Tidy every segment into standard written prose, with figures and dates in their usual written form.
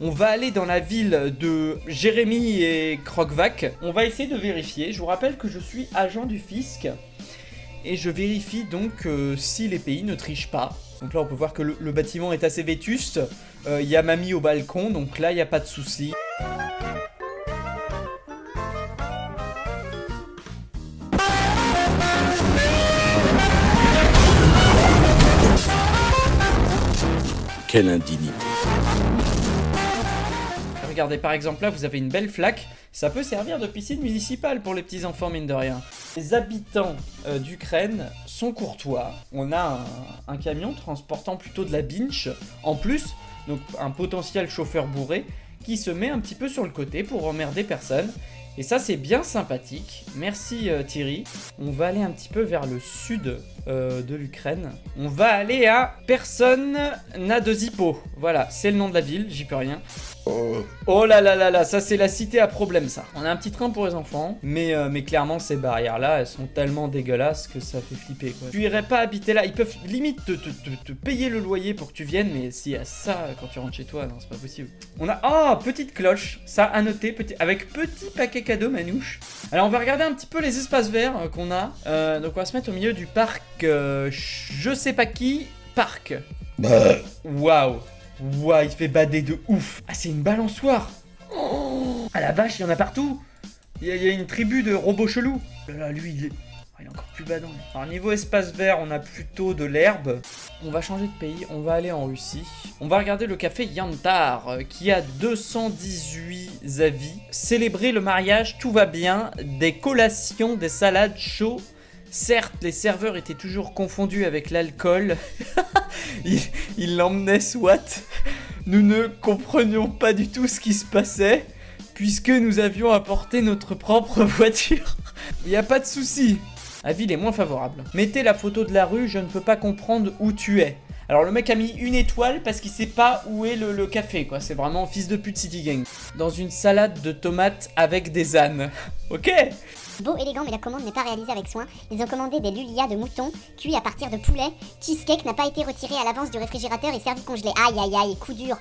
On va aller dans la ville de Jérémy et Crocvac. On va essayer de vérifier. Je vous rappelle que je suis agent du fisc. Et je vérifie donc si les pays ne trichent pas. Donc là on peut voir que le bâtiment est assez vétuste. Il y a mamie au balcon, donc là il n'y a pas de souci. Quelle indignité. Regardez, par exemple là vous avez une belle flaque. Ça peut servir de piscine municipale pour les petits enfants, mine de rien. Les habitants d'Ukraine sont courtois. On a un camion transportant plutôt de la binge en plus, donc un potentiel chauffeur bourré qui se met un petit peu sur le côté pour emmerder personne. Et ça c'est bien sympathique. Merci Thierry. On va aller un petit peu vers le sud de l'Ukraine. On va aller à Personne n'a de Zippo. Voilà, c'est le nom de la ville, j'y peux rien. Oh là là là là, ça c'est la cité à problème ça. On a un petit train pour les enfants, mais clairement ces barrières là, elles sont tellement dégueulasses que ça fait flipper quoi. Tu irais pas habiter là, ils peuvent limite te payer le loyer pour que tu viennes, mais s'il y a ça quand tu rentres chez toi, non c'est pas possible. On a, oh, petite cloche, ça à noter, avec petit paquet cadeau manouche. Alors on va regarder un petit peu les espaces verts qu'on a. Donc on va se mettre au milieu du parc, je sais pas qui, parc. Waouh. Waouh, il fait bader de ouf. Ah, c'est une balançoire. Oh, ah la vache, il y en a partout. Il y a une tribu de robots chelous. Là, lui, il est encore plus badant. Alors, niveau espace vert, on a plutôt de l'herbe. On va changer de pays, on va aller en Russie. On va regarder le café Yantar, qui a 218 avis. Célébrer le mariage, tout va bien. Des collations, des salades chaudes. Certes, les serveurs étaient toujours confondus avec l'alcool. Ils l'emmenaient soit. Nous ne comprenions pas du tout ce qui se passait, puisque nous avions apporté notre propre voiture. Il n'y a pas de souci. La ville est moins favorable. Mettez la photo de la rue, je ne peux pas comprendre où tu es. Alors le mec a mis une étoile parce qu'il sait pas où est le café quoi. C'est vraiment fils de pute City Gang. Dans une salade de tomates avec des ânes. Ok. Beau, élégant, mais la commande n'est pas réalisée avec soin. Ils ont commandé des lulias de mouton, cuits à partir de poulet. Cheesecake n'a pas été retiré à l'avance du réfrigérateur et servi congelé. Aïe aïe aïe, coup dur.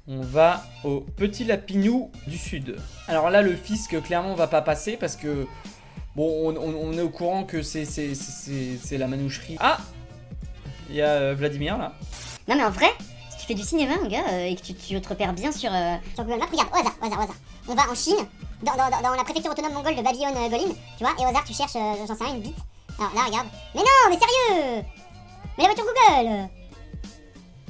On va au Petit Lapignou du Sud. Alors là, le fisc, clairement, va pas passer parce que... Bon, on est au courant que c'est la manoucherie. Ah, il y a Vladimir, là. Non mais en vrai, si tu fais du cinéma, mon gars, et que tu te repères bien sur Google Maps, regarde, au hasard. On va en Chine, dans la préfecture autonome mongole de Babylone-Golin, tu vois, et au hasard tu cherches, j'en sais rien, une bite. Alors là, regarde. Mais non, mais sérieux. Mais la voiture Google.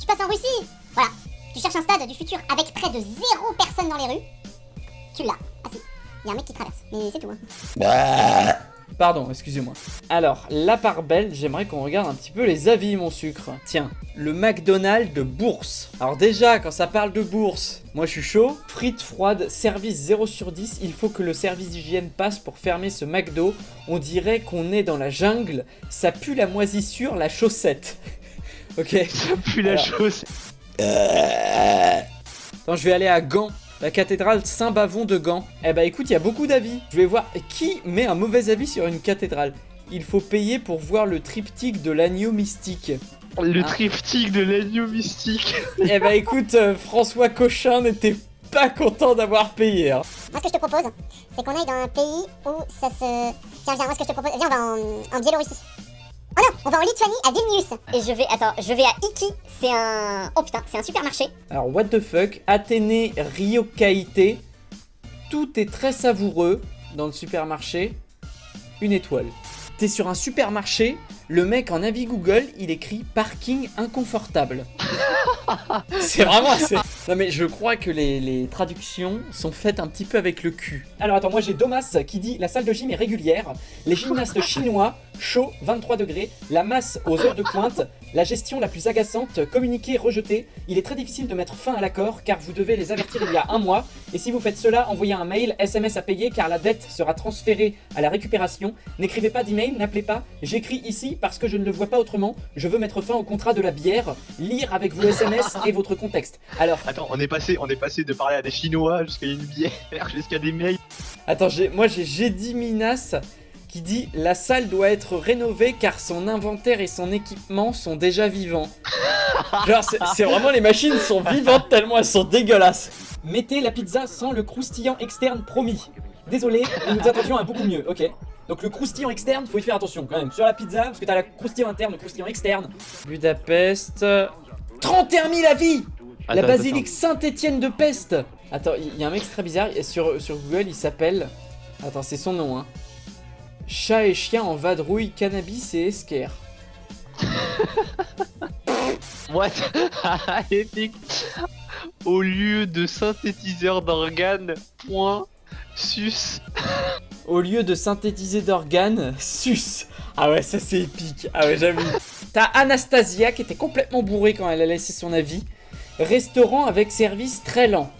Tu passes en Russie. Voilà, tu cherches un stade du futur avec près de 0 personnes dans les rues. Tu l'as. Ah si, il y a un mec qui traverse, mais c'est tout. Hein. Pardon, excusez-moi. Alors, la part belle, j'aimerais qu'on regarde un petit peu les avis, mon sucre. Tiens, le McDonald's de Bourse. Alors déjà, quand ça parle de bourse, moi je suis chaud. Frites froides, service 0 sur 10. Il faut que le service d'hygiène passe pour fermer ce McDo. On dirait qu'on est dans la jungle. Ça pue la moisissure, la chaussette. Ok. Ça pue la chaussette. Attends, je vais aller à Gand. La cathédrale Saint-Bavon de Gand. Eh bah écoute, il y a beaucoup d'avis. Je vais voir qui met un mauvais avis sur une cathédrale. Il faut payer pour voir le triptyque de l'agneau mystique. Le triptyque de l'agneau mystique. Eh bah écoute, François Cochin n'était pas content d'avoir payé. Hein. Moi, ce que je te propose, c'est qu'on aille dans un pays où ça se... Tiens, moi, ce que je te propose... Viens, on va en Biélorussie. Oh non, on va en Lituanie, à Vilnius. Et je vais à Iki, c'est un... Oh putain, c'est un supermarché. Alors, what the fuck, Athénée Ryokaïté, tout est très savoureux dans le supermarché, une étoile. T'es sur un supermarché, le mec en avis Google, il écrit parking inconfortable. C'est vraiment assez... Non mais je crois que les traductions sont faites un petit peu avec le cul. Alors attends, moi j'ai Domas qui dit la salle de gym est régulière, les gymnastes chinois, chaud, 23 degrés, la masse aux heures de pointe, la gestion la plus agaçante, communiquer, rejeter. Il est très difficile de mettre fin à l'accord car vous devez les avertir il y a un mois. Et si vous faites cela, envoyez un mail, SMS à payer car la dette sera transférée à la récupération. N'écrivez pas d'email, n'appelez pas. J'écris ici parce que je ne le vois pas autrement. Je veux mettre fin au contrat de la bière. Lire avec vos SMS et votre contexte. Alors... Attends, on est passé de parler à des Chinois jusqu'à une bière, jusqu'à des mails. Attends, moi j'ai Gedi Minas qui dit « La salle doit être rénovée car son inventaire et son équipement sont déjà vivants. » Genre, c'est vraiment, les machines sont vivantes tellement elles sont dégueulasses. Mettez la pizza sans le croustillant externe promis. Désolé, nous attendions à beaucoup mieux, ok. Donc le croustillant externe, faut y faire attention quand même. Sur la pizza, parce que t'as la croustillant interne, le croustillant externe. Budapest... 31 000 avis. La basilique Saint-Étienne de Pest. Attends, il y a un mec très bizarre, sur Google, il s'appelle... Attends, c'est son nom, hein. Chat et chien en vadrouille, cannabis et esquerre. What? Épique. Au lieu de synthétiseur d'organes, point, sus. Au lieu de synthétiser d'organes, sus. Ah ouais, ça c'est épique. Ah ouais, j'avoue. T'as Anastasia qui était complètement bourrée quand elle a laissé son avis. Restaurant avec service très lent.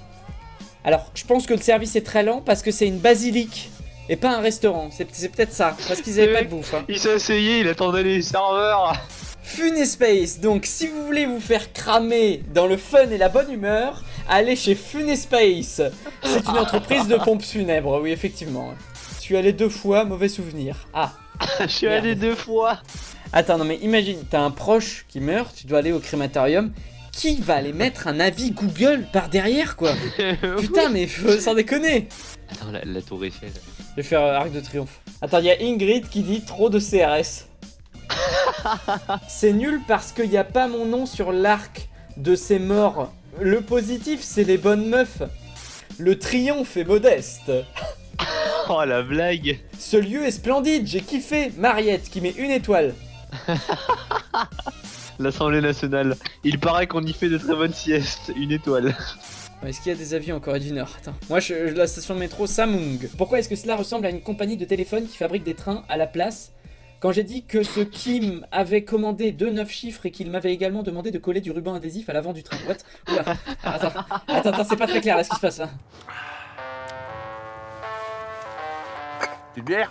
Alors, je pense que le service est très lent parce que c'est une basilique et pas un restaurant. C'est peut-être ça, parce qu'ils avaient pas de bouffe. Hein. Il s'est asseyé, il attendait les serveurs. Funespace, donc si vous voulez vous faire cramer dans le fun et la bonne humeur, allez chez Funespace. C'est une entreprise de pompes funèbres, oui effectivement. Je suis allé 2 fois, mauvais souvenir. Ah. Je suis allé 2 fois. Attends, non mais imagine, t'as un proche qui meurt, tu dois aller au crématorium. Qui va aller mettre un avis Google par derrière quoi? Putain mais sans déconner. Attends, la tour Eiffel. Je vais faire Arc de Triomphe. Attends, il y a Ingrid qui dit trop de CRS. C'est nul parce qu'il n'y a pas mon nom sur l'arc de ces morts. Le positif, c'est les bonnes meufs. Le triomphe est modeste. Oh la blague. Ce lieu est splendide, j'ai kiffé. Mariette qui met 1 étoile. L'Assemblée nationale. Il paraît qu'on y fait de très bonnes siestes. 1 étoile. Est-ce qu'il y a des avis en Corée du Nord? Attends. Moi, la station de métro Samung. Pourquoi est-ce que cela ressemble à une compagnie de téléphone qui fabrique des trains à la place? Quand j'ai dit que ce Kim avait commandé 2 9 chiffres et qu'il m'avait également demandé de coller du ruban adhésif à l'avant du train. What? Oula. Attends, c'est pas très clair là ce qui se passe là. Une bière?